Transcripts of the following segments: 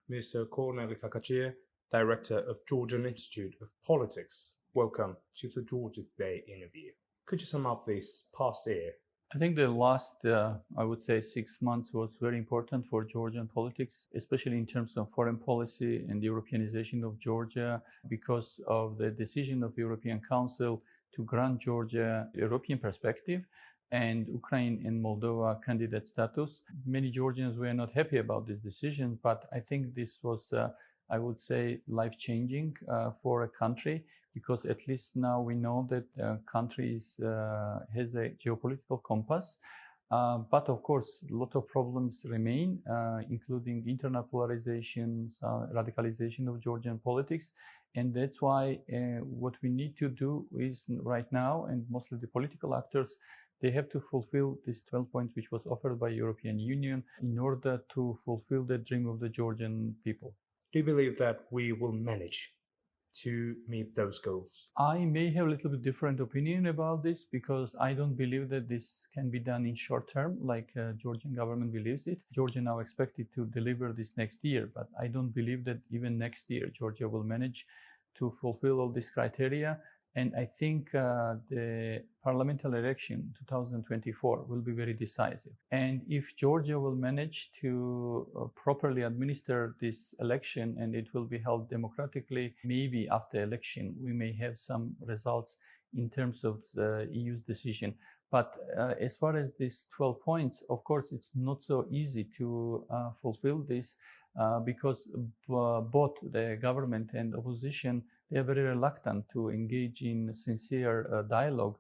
Mr. Kornely Kakachia, Director of Georgian Institute of Politics. Welcome to the Georgia Today interview. Could you sum up this past year? I think the last, I would say, 6 months was very important for Georgian politics, especially in terms of foreign policy and the Europeanization of Georgia, because of the decision of the European Council to grant Georgia European perspective and Ukraine and Moldova candidate status. Many Georgians were not happy about this decision, but I think this was, I would say, life-changing for a country, because at least now we know that country has a geopolitical compass. But of course, a lot of problems remain, including internal polarizations, radicalization of Georgian politics. And that's why what we need to do is right now, and mostly the political actors, they have to fulfill this 12 points which was offered by European Union in order to fulfill the dream of the Georgian people. Do you believe that we will manage to meet those goals? I may have a little bit different opinion about this, because I don't believe that this can be done in short term like Georgian government believes it. Georgia now expected to deliver this next year, but I don't believe that even next year Georgia will manage to fulfill all these criteria. And I think the parliamentary election 2024 will be very decisive. And if Georgia will manage to properly administer this election and it will be held democratically, maybe after election we may have some results in terms of the EU's decision. But as far as these 12 points, of course, it's not so easy to fulfill this because both the government and opposition, they are very reluctant to engage in sincere dialogue.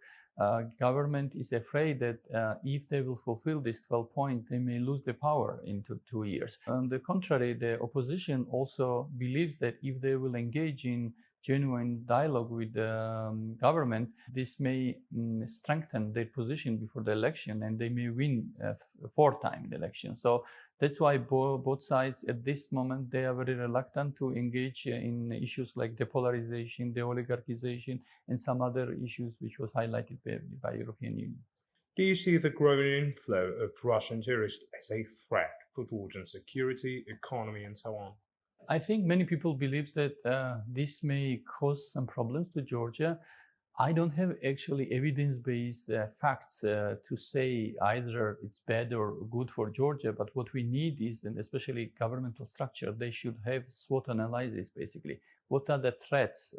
Government is afraid that if they will fulfill these 12 points, they may lose the power into 2 years. On the contrary, the opposition also believes that if they will engage in genuine dialogue with the government, this may strengthen their position before the election, and they may win a fourth time in the election. So that's why both sides at this moment, they are very reluctant to engage in issues like depolarization, de-oligarchization, and some other issues which was highlighted by European Union. Do you see the growing inflow of Russian tourists as a threat for Georgian security, economy, and so on? I think many people believe that this may cause some problems to Georgia. I don't have actually evidence-based facts to say either it's bad or good for Georgia, but what we need is, and especially governmental structure, they should have SWOT analysis, basically. What are the threats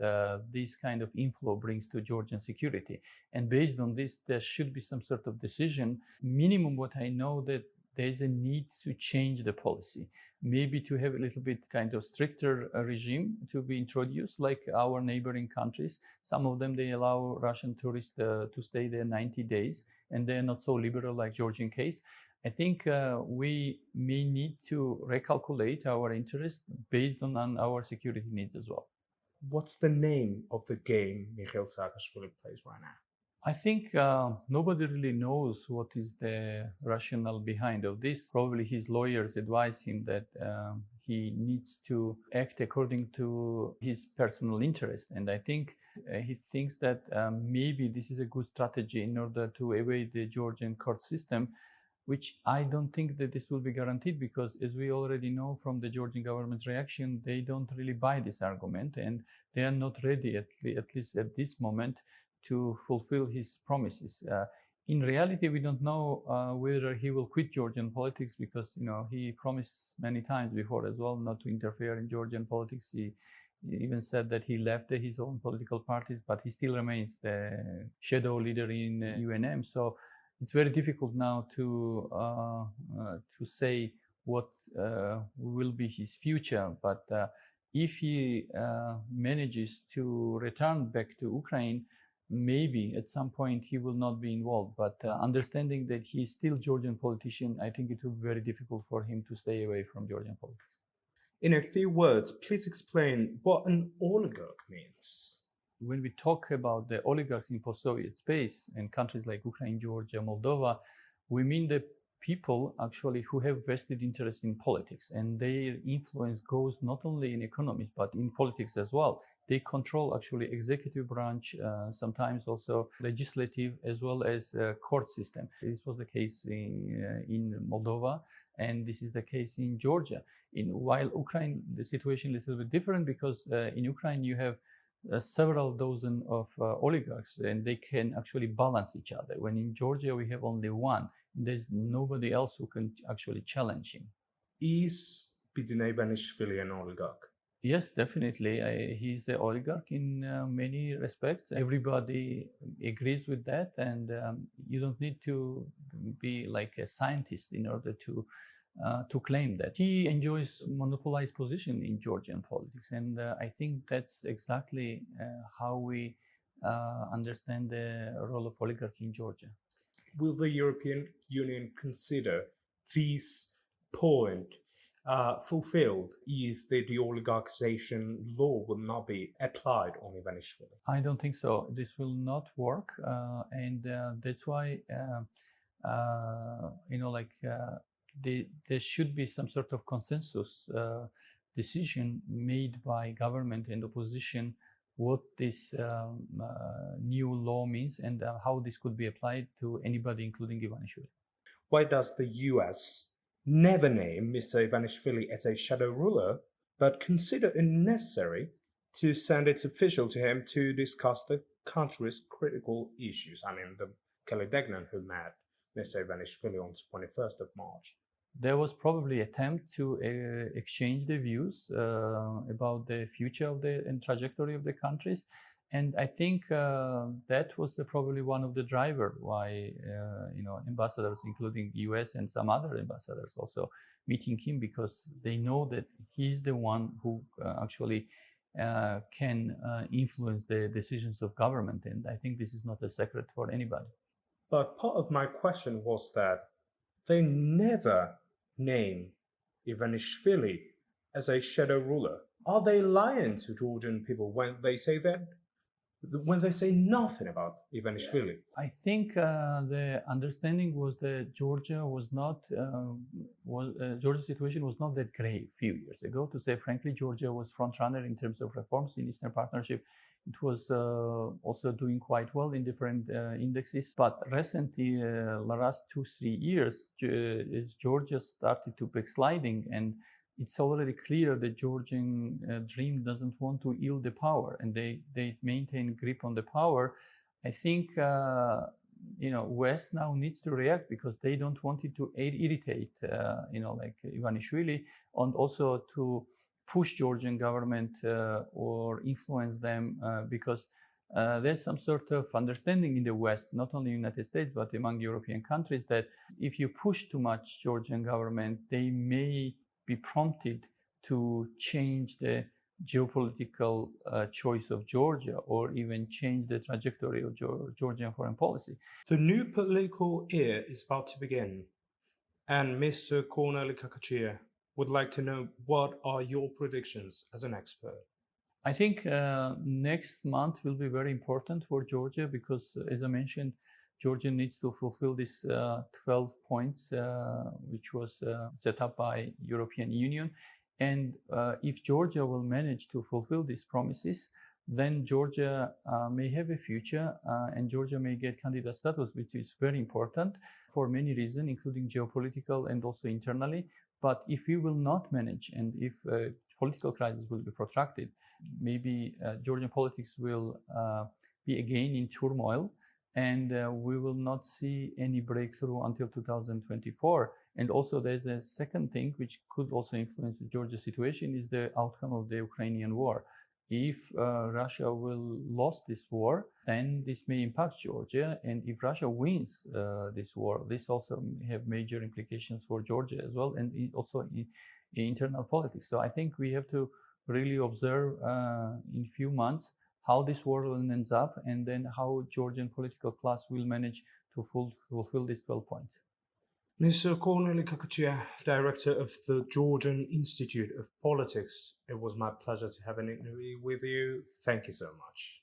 this kind of inflow brings to Georgian security? And based on this, there should be some sort of decision. Minimum what I know that there is a need to change the policy. Maybe to have a little bit kind of stricter regime to be introduced, like our neighboring countries. Some of them, they allow Russian tourists to stay there 90 days, and they're not so liberal like Georgian case. I think we may need to recalculate our interests based on our security needs as well. What's the name of the game Mikhail Saakashvili plays right now? I think nobody really knows what is the rationale behind of this. Probably his lawyers advise him that he needs to act according to his personal interest. And I think he thinks that maybe this is a good strategy in order to evade the Georgian court system, which I don't think that this will be guaranteed, because as we already know from the Georgian government's reaction, they don't really buy this argument, and they are not ready, at least at this moment, to fulfill his promises. In reality, we don't know whether he will quit Georgian politics, because he promised many times before as well not to interfere in Georgian politics. He even said that he left his own political parties, but he still remains the shadow leader in UNM. So it's very difficult now to say what will be his future. But if he manages to return back to Ukraine, maybe at some point he will not be involved, but understanding that he's still Georgian politician, I think it will be very difficult for him to stay away from Georgian politics. In a few words, please explain what an oligarch means. When we talk about the oligarchs in post-Soviet space in countries like Ukraine, Georgia, Moldova, we mean the people actually who have vested interest in politics, and their influence goes not only in economics but in politics as well. They control actually executive branch, sometimes also legislative, as well as court system. This was the case in Moldova, And this is the case in Georgia. While Ukraine, the situation is a little bit different because in Ukraine you have several dozen of oligarchs, and they can actually balance each other. When in Georgia we have only one, there's nobody else who can actually challenge him. Is Ivanishvili an oligarch? Yes, definitely. He's an oligarch in many respects. Everybody agrees with that, and you don't need to be like a scientist in order to claim that. He enjoys monopolized position in Georgian politics, and I think that's exactly how we understand the role of oligarchy in Georgia. Will the European Union consider this point fulfilled if the de-oligarchization law will not be applied on Ivanishvili? I don't think so. This will not work, and that's why there should be some sort of consensus decision made by government and opposition what this new law means and how this could be applied to anybody, including Ivanishvili. Why does the US never name Mr. Ivanishvili as a shadow ruler, but consider it necessary to send its official to him to discuss the country's critical issues? I mean, the Degnan who met Mr. Ivanishvili on the 21st of March. There was probably attempt to exchange the views about the future of and trajectory of the countries, and I think that was probably one of the driver why ambassadors, including U.S. and some other ambassadors, also meeting him, because they know that he's the one who actually can influence the decisions of government, and I think this is not a secret for anybody. But part of my question was that they never name Ivanishvili as a shadow ruler. Are they lying to Georgian people when they say that? When they say nothing about Ivanishvili? I think the understanding was that Georgia was not Georgia's situation was not that great a few years ago. To say frankly, Georgia was front runner in terms of reforms in Eastern Partnership. It was also doing quite well in different indexes. But recently, the last 2-3 years, Georgia started to backsliding, and it's already clear the Georgian dream doesn't want to yield the power, and they maintain grip on the power. I think West now needs to react because they don't want it to irritate like Ivanishvili, and also to push Georgian government or influence them because there's some sort of understanding in the West, not only United States, but among European countries, that if you push too much Georgian government, they may be prompted to change the geopolitical choice of Georgia or even change the trajectory of Georgian foreign policy. The new political year is about to begin, and Mr. Kornely Kakachia would like to know, what are your predictions as an expert? I think next month will be very important for Georgia because, as I mentioned, Georgia needs to fulfill this 12 points which was set up by European Union. And if Georgia will manage to fulfill these promises, then Georgia may have a future and Georgia may get candidate status, which is very important for many reasons, including geopolitical and also internally. But if we will not manage, and if political crisis will be protracted, maybe Georgian politics will be again in turmoil, and we will not see any breakthrough until 2024. And also there's a second thing which could also influence the Georgia situation is the outcome of the Ukrainian war. If Russia will lose this war, then this may impact Georgia. And if Russia wins this war, this also have major implications for Georgia as well, and also in internal politics. So I think we have to really observe in a few months how this war ends up, and then how Georgian political class will manage to fulfill these 12 points. Mr. Kornely Kakachia, Director of the Georgian Institute of Politics, it was my pleasure to have an interview with you. Thank you so much.